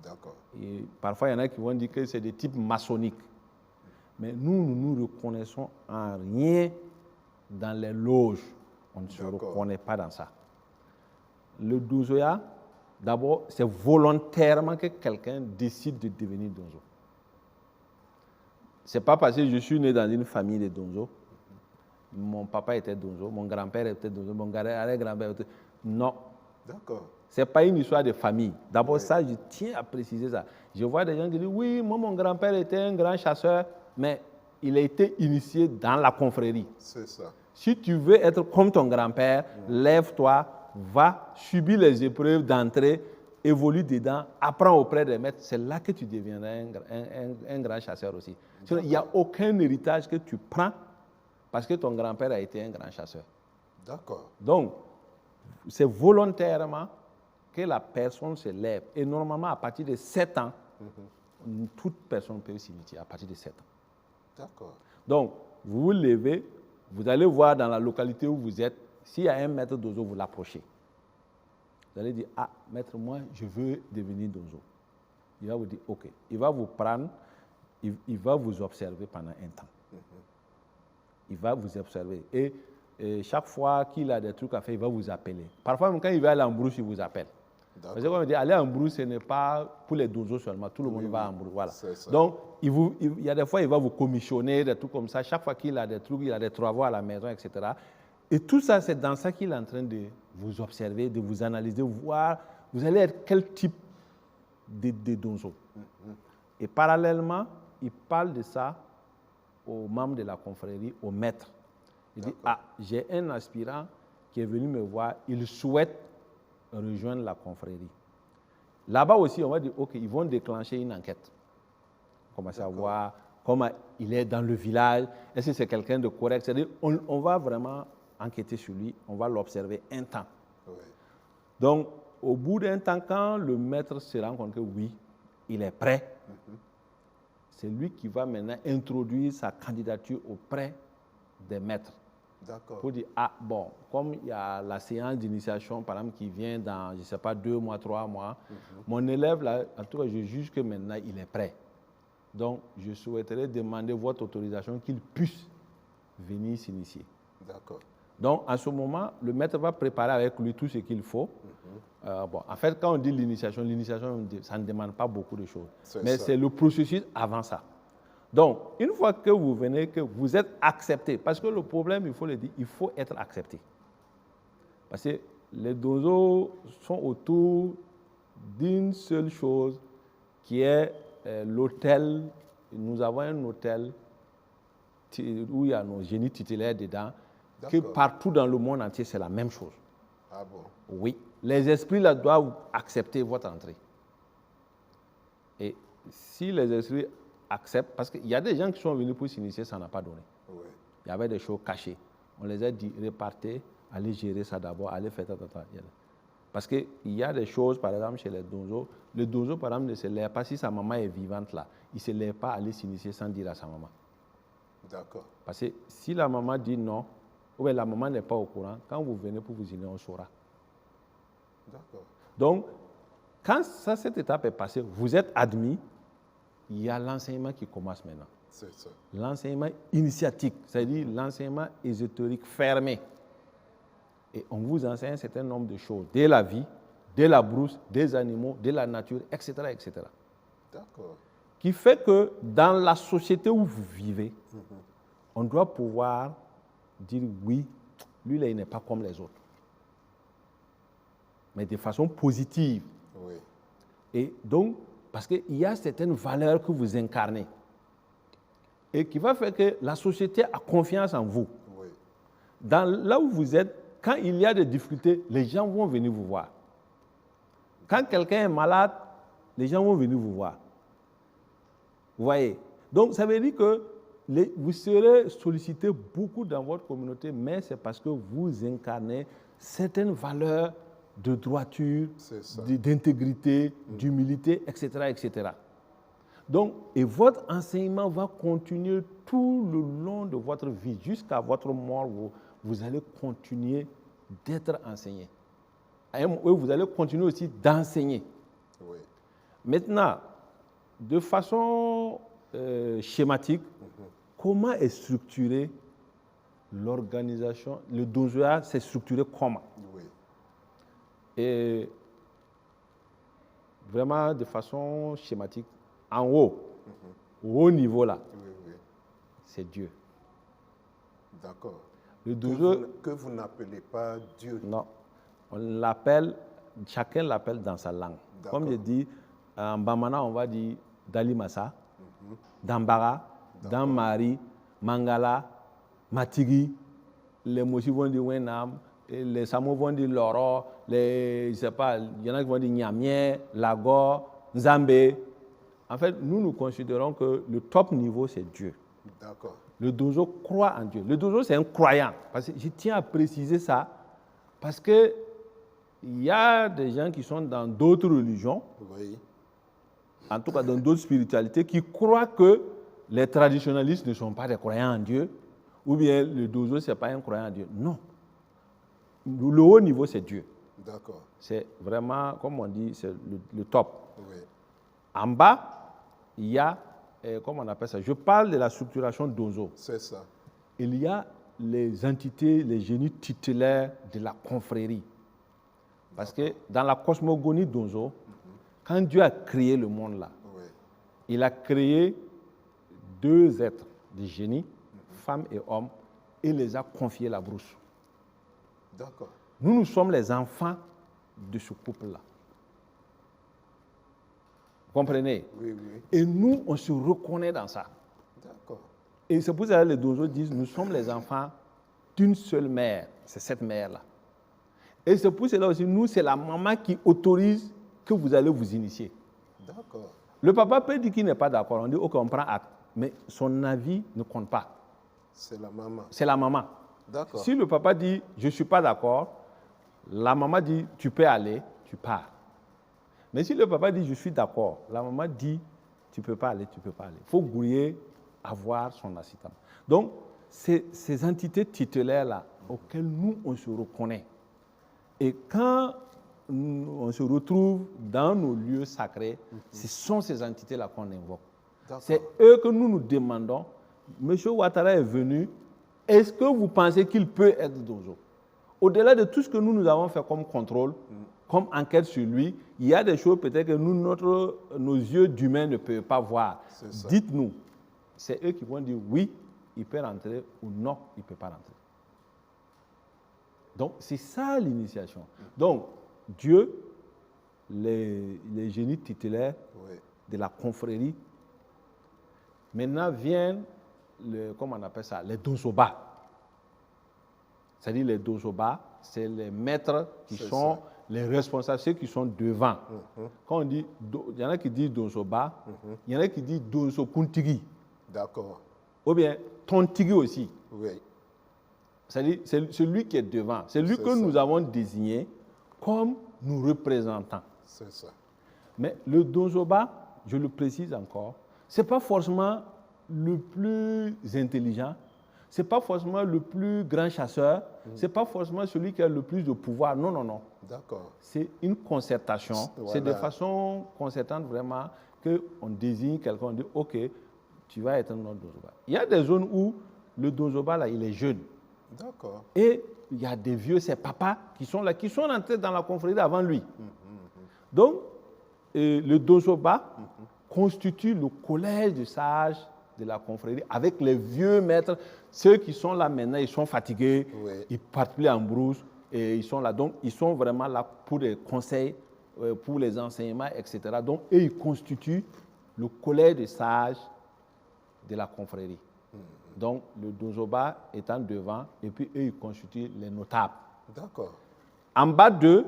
D'accord. Et parfois, il y en a qui vont dire que c'est de type maçonnique. Mais nous nous reconnaissons en rien dans les loges. On ne se reconnaît pas dans ça. Le dozoya, d'abord, c'est volontairement que quelqu'un décide de devenir dozo. Ce n'est pas parce que je suis né dans une famille de dozo. Mon papa était dozo, mon grand-père était dozo, mon grand-père était... Non. D'accord. Ce n'est pas une histoire de famille. D'abord, ça, je tiens à préciser ça. Je vois des gens qui disent, oui, moi, mon grand-père était un grand chasseur, mais il a été initié dans la confrérie. C'est ça. Si tu veux être comme ton grand-père, lève-toi, va subir les épreuves d'entrée, évolue dedans, apprends auprès des maîtres. C'est là que tu deviendras un grand chasseur aussi. Sinon, il n'y a aucun héritage que tu prends parce que ton grand-père a été un grand chasseur. D'accord. Donc, c'est volontairement que la personne se lève. Et normalement, à partir de 7 ans, toute personne peut s'initier à partir de 7 ans. D'accord. Donc, vous vous levez, vous allez voir dans la localité où vous êtes, s'il y a un maître d'ozo, vous l'approchez. Vous allez dire, ah, maître, moi, je veux devenir d'ozo. Il va vous dire, ok. Il va vous prendre, il va vous observer pendant un temps. Il va vous observer. Et chaque fois qu'il a des trucs à faire, il va vous appeler. Parfois, même quand il va aller en brousse, il vous appelle. Parce que comme on dit, aller en brousse, ce n'est pas pour les dozos seulement. Tout le monde va en brousse. Voilà. Donc, il y a des fois, il va vous commissionner, des trucs comme ça. Chaque fois qu'il a des trucs, il a des travaux à la maison, etc. Et tout ça, c'est dans ça qu'il est en train de vous observer, de vous analyser, voir, vous allez être quel type de donzo. Et parallèlement, il parle de ça aux membres de la confrérie, aux maîtres. Il dit, ah, j'ai un aspirant qui est venu me voir, il souhaite rejoindre la confrérie. Là-bas aussi, on va dire, ok, ils vont déclencher une enquête. Commencer à voir comment il est dans le village, est-ce que c'est quelqu'un de correct. C'est-à-dire, on va vraiment enquêter sur lui, on va l'observer un temps. Oui. Donc, au bout d'un temps, quand le maître se rend compte que oui, il est prêt, c'est lui qui va maintenant introduire sa candidature auprès des maîtres. D'accord. Pour dire, ah bon, comme il y a la séance d'initiation, par exemple, qui vient dans, je ne sais pas, 2 mois, 3 mois, mon élève, là, en tout cas, je juge que maintenant, il est prêt. Donc, je souhaiterais demander votre autorisation qu'il puisse venir s'initier. D'accord. Donc, en ce moment, le maître va préparer avec lui tout ce qu'il faut. Bon, en fait, quand on dit l'initiation, ça ne demande pas beaucoup de choses. Mais c'est le processus avant ça. Donc, une fois que vous venez, que vous êtes accepté, parce que le problème, il faut le dire, il faut être accepté. Parce que les dozos sont autour d'une seule chose qui est l'hôtel. Nous avons un hôtel où il y a nos génies titulaires dedans, que partout dans le monde entier, c'est la même chose. Ah bon? Oui. Les esprits là doivent accepter votre entrée. Et si les esprits acceptent, parce qu'il y a des gens qui sont venus pour s'initier, ça n'a pas donné. Oui. Il y avait des choses cachées. On les a dit, repartez, allez gérer ça d'abord, allez faire ça. Parce qu'il y a des choses, par exemple, chez les dozos. Le dozo, par exemple, ne se lève pas. Si sa maman est vivante là, il ne se lève pas à aller s'initier sans dire à sa maman. D'accord. Parce que si la maman dit non, ou bien la maman n'est pas au courant, quand vous venez pour vous initier, on saura. D'accord. Donc, quand cette étape est passée, vous êtes admis, il y a l'enseignement qui commence maintenant. C'est ça. L'enseignement initiatique, c'est-à-dire l'enseignement ésotérique fermé. Et on vous enseigne un certain nombre de choses, de la vie, de la brousse, des animaux, de la nature, etc. etc. D'accord. Qui fait que dans la société où vous vivez, on doit pouvoir dire oui, lui là, il n'est pas comme les autres. Mais de façon positive. Oui. Et donc, parce qu'il y a certaines valeurs que vous incarnez et qui va faire que la société a confiance en vous. Oui. Là où vous êtes, quand il y a des difficultés, les gens vont venir vous voir. Quand quelqu'un est malade, les gens vont venir vous voir. Vous voyez? Donc, ça veut dire que vous serez sollicité beaucoup dans votre communauté, mais c'est parce que vous incarnez certaines valeurs de droiture, d'intégrité, d'humilité, etc., etc. Donc, et votre enseignement va continuer tout le long de votre vie, jusqu'à votre mort, vous allez continuer d'être enseigné. Et vous allez continuer aussi d'enseigner. Oui. Maintenant, de façon schématique, comment est structurée l'organisation? Le dozoa, c'est structuré comment? Oui. Et vraiment de façon schématique, en haut, au haut niveau là, c'est Dieu. D'accord. Le dozo, que vous n'appelez pas Dieu. Non, on l'appelle, chacun l'appelle dans sa langue. Comme je dis, en Bamana, on va dire Dalimasa, Dambara, Dammari, Mangala, Matigi, les Moshi vont dire Wenam, les Samo vont dire Loro, je ne sais pas, il y en a qui vont dire Nyamie, Lagor, Nzambe. En fait, nous considérons que le top niveau, c'est Dieu. D'accord. Le dozo croit en Dieu. Le dozo, c'est un croyant. Parce que je tiens à préciser ça, parce qu'il y a des gens qui sont dans d'autres religions, Oui. en tout cas dans d'autres spiritualités, qui croient que les traditionalistes ne sont pas des croyants en Dieu, ou bien le dozo, ce n'est pas un croyant en Dieu. Non. Le haut niveau, c'est Dieu. D'accord. C'est vraiment, comme on dit, c'est le top. Oui. En bas, il y a, comment on appelle ça? Je parle de la structuration dozo. C'est ça. Il y a les entités, les génies tutélaires de la confrérie. Parce que dans la cosmogonie dozo, quand Dieu a créé le monde là, Oui. il a créé deux êtres, des génies, femmes et hommes, et les a confiés la brousse. D'accord. Nous sommes les enfants de ce couple-là. Vous comprenez? Oui, oui. Et nous, on se reconnaît dans ça. D'accord. Et c'est pour ça que les dozos disent, nous sommes les enfants d'une seule mère. C'est cette mère-là. Et c'est pour cela aussi, nous, c'est la maman qui autorise que vous allez vous initier. D'accord. Le papa peut dire qu'il n'est pas d'accord. On dit, ok, on prend acte. Mais son avis ne compte pas. C'est la maman. C'est la maman. D'accord. Si le papa dit, je ne suis pas d'accord, la maman dit, tu peux aller, tu pars. Mais si le papa dit, je suis d'accord, la maman dit, tu ne peux pas aller, tu ne peux pas aller. Il faut gouiller, avoir son assistance. Donc, ces entités tutélaires-là, auxquelles nous, on se reconnaît. Et quand on se retrouve dans nos lieux sacrés, ce sont ces entités-là qu'on invoque. C'est eux que nous nous demandons, M. Ouattara est venu, est-ce que vous pensez qu'il peut être dozo? Au-delà de tout ce que nous avons fait comme contrôle, comme enquête sur lui, il y a des choses peut-être que nos yeux d'humains ne peuvent pas voir. Dites-nous, c'est eux qui vont dire oui, il peut rentrer ou non, il ne peut pas rentrer. Donc, c'est ça l'initiation. Donc, Dieu, les génies tutélaires de la confrérie, maintenant viennent, comment on appelle ça, les dozoba. C'est-à-dire les dozoba, c'est les maîtres qui sont les responsables, ceux qui sont devant. Quand on dit, il y en a qui disent dozoba, il y en a qui disent dozo kuntigi. D'accord. Ou bien tontigi aussi. Oui. C'est-à-dire, c'est celui qui est devant. C'est lui que nous avons désigné comme nous représentant. C'est ça. Mais le dozoba, je le précise encore, ce n'est pas forcément le plus intelligent, ce n'est pas forcément le plus grand chasseur, ce n'est pas forcément celui qui a le plus de pouvoir. Non, non, non. D'accord. C'est une concertation. Voilà. C'est de façon concertante vraiment qu'on désigne quelqu'un, on dit OK, tu vas être notre dozoba. Il y a des zones où le dozoba, là, il est jeune. D'accord. Et il y a des vieux, ses papas, qui sont là, qui sont entrés dans la confrérie avant lui. Donc, le dozoba constitue le collège de sages de la confrérie avec les vieux maîtres. Ceux qui sont là maintenant, ils sont fatigués, ils partent plus en brousse et ils sont là. Donc, ils sont vraiment là pour des conseils, pour les enseignements, etc. Donc, eux, ils constituent le collège de sages de la confrérie. Donc, le dozoba étant devant, et puis eux, ils constituent les notables. D'accord. En bas d'eux,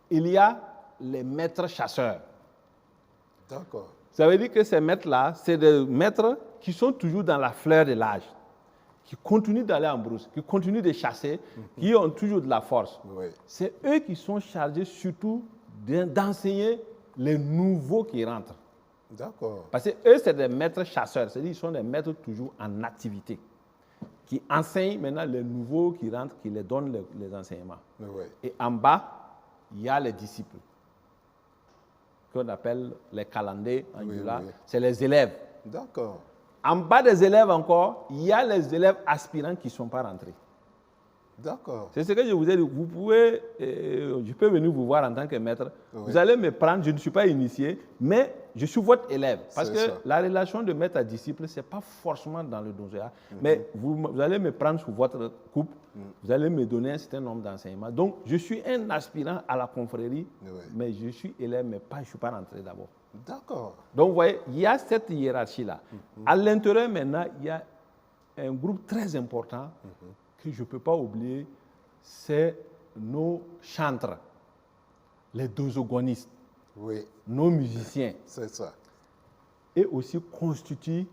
il y a les maîtres chasseurs. D'accord. Ça veut dire que ces maîtres-là, c'est des maîtres qui sont toujours dans la fleur de l'âge, qui continuent d'aller en brousse, qui continuent de chasser, qui ont toujours de la force. Oui. C'est eux qui sont chargés surtout d'enseigner les nouveaux qui rentrent. D'accord. Parce que eux, c'est des maîtres chasseurs, c'est-à-dire qu'ils sont des maîtres toujours en activité, qui enseignent maintenant les nouveaux qui rentrent, qui les donnent les enseignements. Oui. Et en bas, il y a les disciples, qu'on appelle les calandés en Jula, c'est les élèves. D'accord. En bas des élèves encore, il y a les élèves aspirants qui ne sont pas rentrés. D'accord. C'est ce que je vous ai dit. Vous pouvez, je peux venir vous voir en tant que maître. Vous allez me prendre, je ne suis pas initié, mais je suis votre élève. Parce que la relation de maître à disciple, ce n'est pas forcément dans le dozoa. Mais vous allez me prendre sous votre coupe, vous allez me donner un certain nombre d'enseignements. Donc, je suis un aspirant à la confrérie, mais je suis élève, mais je ne suis pas rentré d'abord. D'accord. Donc, vous voyez, il y a cette hiérarchie-là. À l'intérieur, maintenant, il y a un groupe très important que je ne peux pas oublier, c'est nos chantres, les dozogonistes, nos musiciens. C'est ça. Et aussi constituent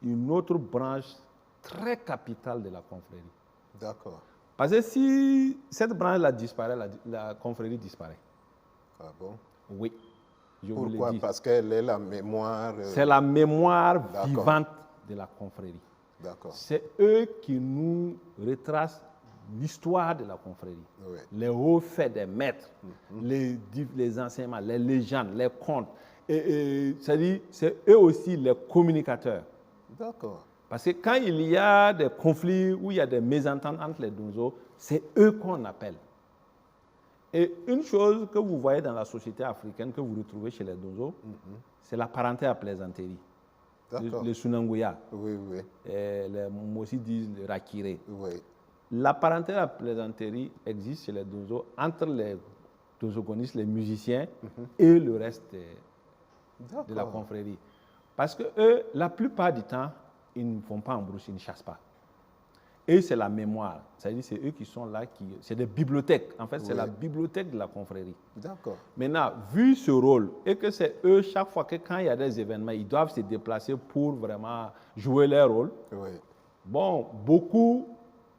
une autre branche très capitale de la confrérie. D'accord. Parce que si cette branche-là disparaît, la confrérie disparaît. Ah bon? Oui, je vous Pourquoi? le dis. Parce qu'elle est la mémoire. C'est la mémoire D'accord. vivante de la confrérie. D'accord. C'est eux qui nous retracent l'histoire de la confrérie. Oui. Les hauts faits des maîtres, les enseignements, les légendes, les contes. C'est-à-dire, c'est eux aussi les communicateurs. D'accord. Parce que quand il y a des conflits, où il y a des mésententes entre les donzos, c'est eux qu'on appelle. Et une chose que vous voyez dans la société africaine, que vous retrouvez chez les donzos, c'est la parenté à plaisanterie. Le sunanguya. Oui, oui. Les Mossi disent le rakire. Oui. La parenté à plaisanterie existe chez les donzos entre les dozogonistes, les musiciens, et le reste de la confrérie. Parce que eux, la plupart du temps, ils ne vont pas en brousse, ils ne chassent pas. Et c'est la mémoire. C'est-à-dire c'est eux qui sont là, c'est des bibliothèques. En fait, c'est la bibliothèque de la confrérie. D'accord. Maintenant, vu ce rôle, et que c'est eux, chaque fois que quand il y a des événements, ils doivent se déplacer pour vraiment jouer leur rôle. Oui. Bon, beaucoup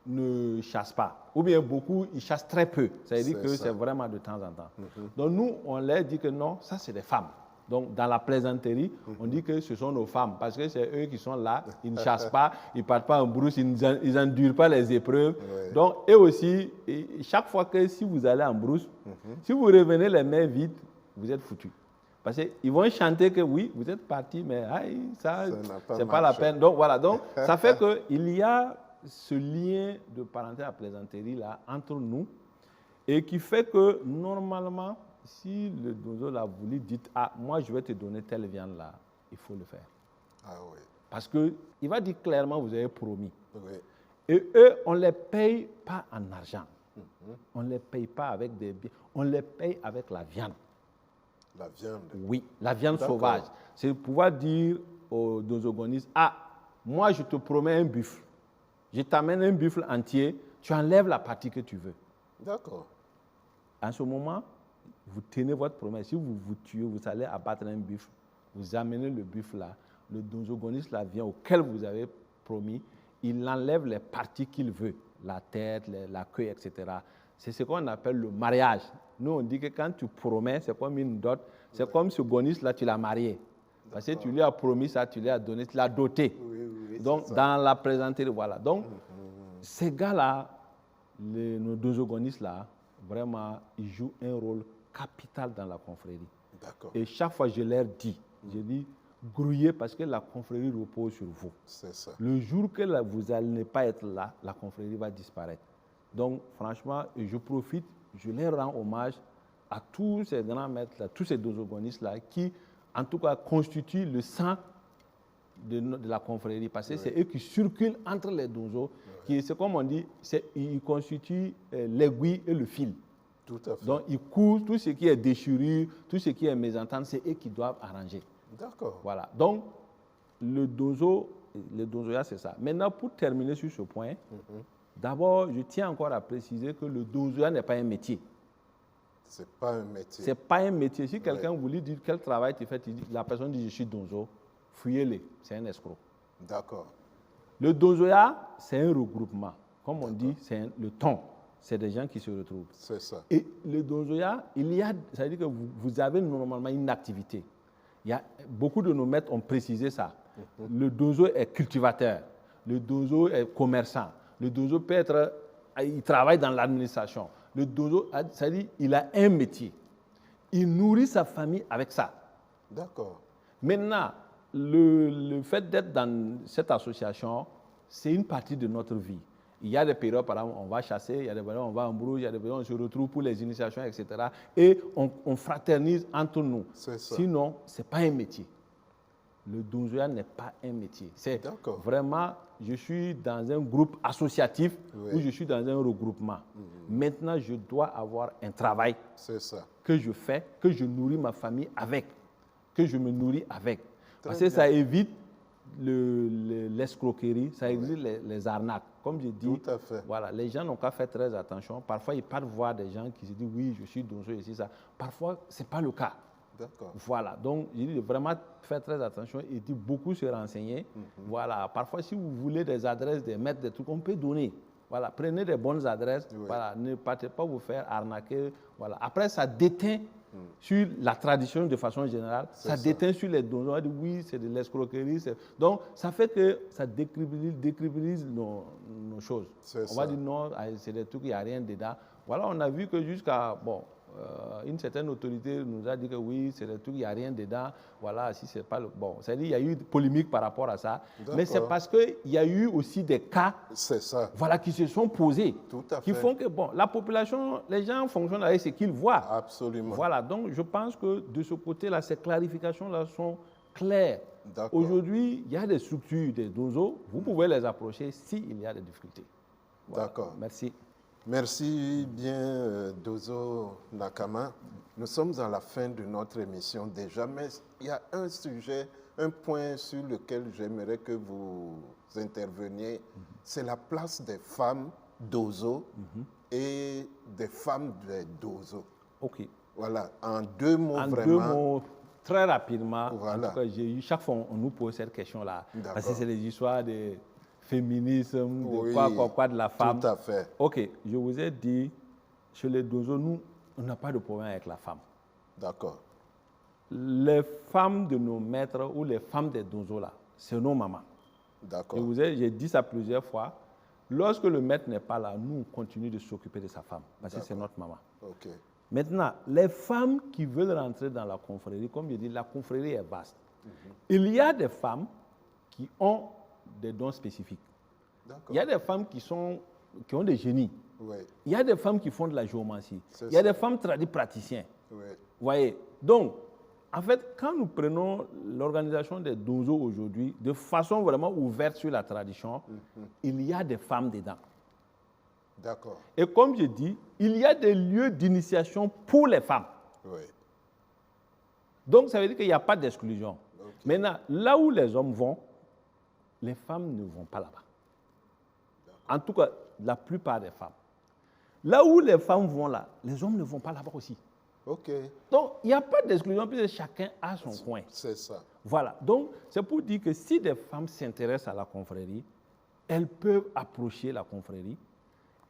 ne chassent pas. Ou bien beaucoup, ils chassent très peu. C'est-à-dire que c'est vraiment de temps en temps. Donc nous, on leur dit que non, ça c'est des femmes. Donc, dans la plaisanterie, on dit que ce sont nos femmes, parce que c'est eux qui sont là, ils ne chassent pas, ils ne partent pas en brousse, ils n'endurent pas les épreuves. Oui. Donc, eux aussi, chaque fois que si vous allez en brousse, si vous revenez les mains vides, vous êtes foutus. Parce qu'ils vont chanter que oui, vous êtes partis, mais ça c'est pas la peine. Donc, voilà. Donc, ça fait qu'il y a ce lien de parenté à plaisanterie là, entre nous, et qui fait que, normalement, si le dozo l'a voulu, dites, moi je vais te donner telle viande là, il faut le faire. Ah oui. Parce qu'il va dire clairement, vous avez promis. Oui. Et eux, on ne les paye pas en argent. On ne les paye pas avec des biens. On les paye avec la viande. La viande. Oui, la viande sauvage. C'est pouvoir dire aux dozogonistes, moi je te promets un buffle. Je t'amène un buffle entier, tu enlèves la partie que tu veux. D'accord. En ce moment, vous tenez votre promesse. Si vous vous tuez, vous allez abattre un buffle. Vous amenez le buffle là. Le dozogoniste là vient auquel vous avez promis. Il enlève les parties qu'il veut. La tête, la queue, etc. C'est ce qu'on appelle le mariage. Nous, on dit que quand tu promets, c'est comme une dot. C'est comme ce goniste là, tu l'as marié. Parce que tu lui as promis ça, tu lui as donné, tu l'as doté. Oui, donc, dans la plaisanterie, voilà. Donc, ces gars-là, nos dozogonistes là, vraiment, ils jouent un rôle capital dans la confrérie. D'accord. Et chaque fois, je leur dis, grouillez parce que la confrérie repose sur vous. C'est ça. Le jour que vous n'allez pas être là, la confrérie va disparaître. Donc, franchement, je profite, je leur rends hommage à tous ces grands maîtres-là, tous ces dozogonistes-là, qui, en tout cas, constituent le sang de la confrérie. Parce que c'est eux qui circulent entre les dozos. C'est comme on dit, ils constituent l'aiguille et le fil. Tout à fait. Donc, ils cousent tout ce qui est déchirure, tout ce qui est mésentente, c'est eux qui doivent arranger. D'accord. Voilà. Donc, le dozoya, c'est ça. Maintenant, pour terminer sur ce point, d'abord, je tiens encore à préciser que le dozoya n'est pas un métier. C'est pas un métier. C'est pas un métier. Si quelqu'un vous lui dit quel travail tu fais, la personne dit je suis dozo, fuyez-le, c'est un escroc. D'accord. Le dozoya, c'est un regroupement. Comme on dit, c'est le ton. C'est des gens qui se retrouvent. C'est ça. Et le dozoya, ça veut dire que vous avez normalement une activité. Beaucoup de nos maîtres ont précisé ça. Le dozo est cultivateur. Le dozo est commerçant. Le dozo peut être, il travaille dans l'administration. Le dozo, ça veut dire qu'il a un métier. Il nourrit sa famille avec ça. D'accord. Maintenant, le fait d'être dans cette association, c'est une partie de notre vie. Il y a des périodes, par exemple, on va chasser, il y a des périodes, on va en brouille, il y a des périodes, on se retrouve pour les initiations, etc. Et on fraternise entre nous. C'est ça. Sinon, ce n'est pas un métier. Le dozoya n'est pas un métier. C'est vraiment, je suis dans un groupe associatif ou je suis dans un regroupement. Maintenant, je dois avoir un travail que je fais, que je nourris ma famille avec, que je me nourris avec. Parce que ça évite l'escroquerie, ça évite les arnaques. Comme je dis, voilà, les gens n'ont qu'à faire très attention. Parfois, ils partent voir des gens qui se disent oui, je suis dozo ici, ça. Parfois, ce n'est pas le cas. D'accord. Voilà, donc il dit de vraiment faire très attention et de beaucoup se renseigner. Voilà, parfois si vous voulez des adresses, des maîtres, des trucs, on peut donner. Voilà, prenez des bonnes adresses. Oui. Voilà, ne partez pas vous faire arnaquer. Voilà. Après, ça déteint sur la tradition de façon générale. Ça déteint sur les dons. On dit oui, c'est de l'escroquerie. Donc, ça fait que ça décribilise nos choses. On va dire non, c'est des trucs, il n'y a rien dedans. Voilà, on a vu que jusqu'à, une certaine autorité nous a dit que oui, c'est des trucs, il n'y a rien dedans. Voilà, si c'est pas le... Bon, c'est-à-dire qu'il y a eu polémique par rapport à ça. Mais c'est parce qu'il y a eu aussi des cas voilà, qui se sont posés. Tout à fait. Qui font que, la population, les gens fonctionnent avec ce qu'ils voient. Absolument. Voilà, donc je pense que de ce côté-là, ces clarifications-là sont claires. Aujourd'hui, il y a des structures, des dozos, vous pouvez les approcher s'il y a des difficultés. Voilà. D'accord. Merci. Merci bien, Dozo Nakama. Nous sommes à la fin de notre émission déjà, mais il y a un sujet, un point sur lequel j'aimerais que vous interveniez, c'est la place des femmes Dozo et des femmes des Dozo. OK. Voilà, en 2 mots en vraiment. En 2 mots, très rapidement. Voilà. En tout cas, chaque fois, on nous pose cette question-là. Parce que c'est les histoires de féminisme, de quoi de la femme. Tout à fait. OK, je vous ai dit, chez les Dozo, nous, on n'a pas de problème avec la femme. D'accord. Les femmes de nos maîtres ou les femmes des Dozo, là, c'est nos mamans. D'accord. J'ai dit ça plusieurs fois. Lorsque le maître n'est pas là, nous, on continue de s'occuper de sa femme. Parce que c'est notre maman. OK. Maintenant, les femmes qui veulent rentrer dans la confrérie, comme je dis, la confrérie est vaste. Il y a des femmes qui ont des dons spécifiques. Il y a des femmes qui ont des génies. Oui. Il y a des femmes qui font de la géomancie. Il y a des femmes praticiens. Oui. Vous voyez? Donc, en fait, quand nous prenons l'organisation des Dozo aujourd'hui, de façon vraiment ouverte sur la tradition, il y a des femmes dedans. D'accord. Et comme je dis, il y a des lieux d'initiation pour les femmes. Oui. Donc, ça veut dire qu'il n'y a pas d'exclusion. Okay. Maintenant, là où les hommes vont, les femmes ne vont pas là-bas. En tout cas, la plupart des femmes. Là où les femmes vont là, les hommes ne vont pas là-bas aussi. OK. Donc, il n'y a pas d'exclusion puisque chacun a son coin. C'est ça. Voilà. Donc, c'est pour dire que si des femmes s'intéressent à la confrérie, elles peuvent approcher la confrérie,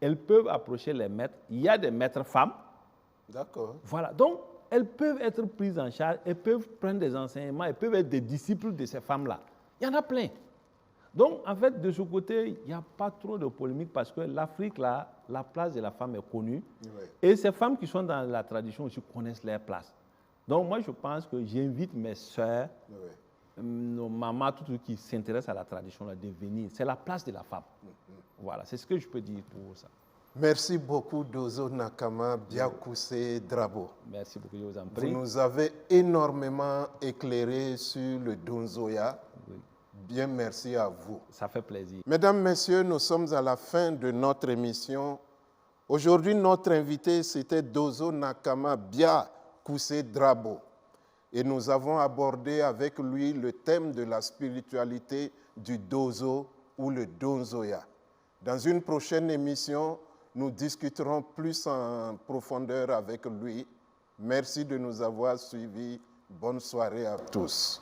elles peuvent approcher les maîtres. Il y a des maîtres femmes. D'accord. Voilà. Donc, elles peuvent être prises en charge, elles peuvent prendre des enseignements, elles peuvent être des disciples de ces femmes-là. Il y en a plein. Donc, en fait, de ce côté, il n'y a pas trop de polémique parce que l'Afrique, là, la place de la femme est connue. Oui. Et ces femmes qui sont dans la tradition aussi connaissent leur place. Donc, moi, je pense que j'invite mes sœurs, nos mamans, tout ceux qui s'intéressent à la tradition, là, de venir. C'est la place de la femme. Voilà, c'est ce que je peux dire pour ça. Merci beaucoup, Dozo Nakama Biakoussé Drabo. Merci beaucoup, je vous en prie. Vous nous avez énormément éclairé sur le Donzoya. Oui. Bien, merci à vous. Ça fait plaisir. Mesdames, Messieurs, nous sommes à la fin de notre émission. Aujourd'hui, notre invité, c'était Dozo Nakama Biakoussé Drabo. Et nous avons abordé avec lui le thème de la spiritualité du Dozo ou le Donzoya. Dans une prochaine émission, nous discuterons plus en profondeur avec lui. Merci de nous avoir suivis. Bonne soirée à tous.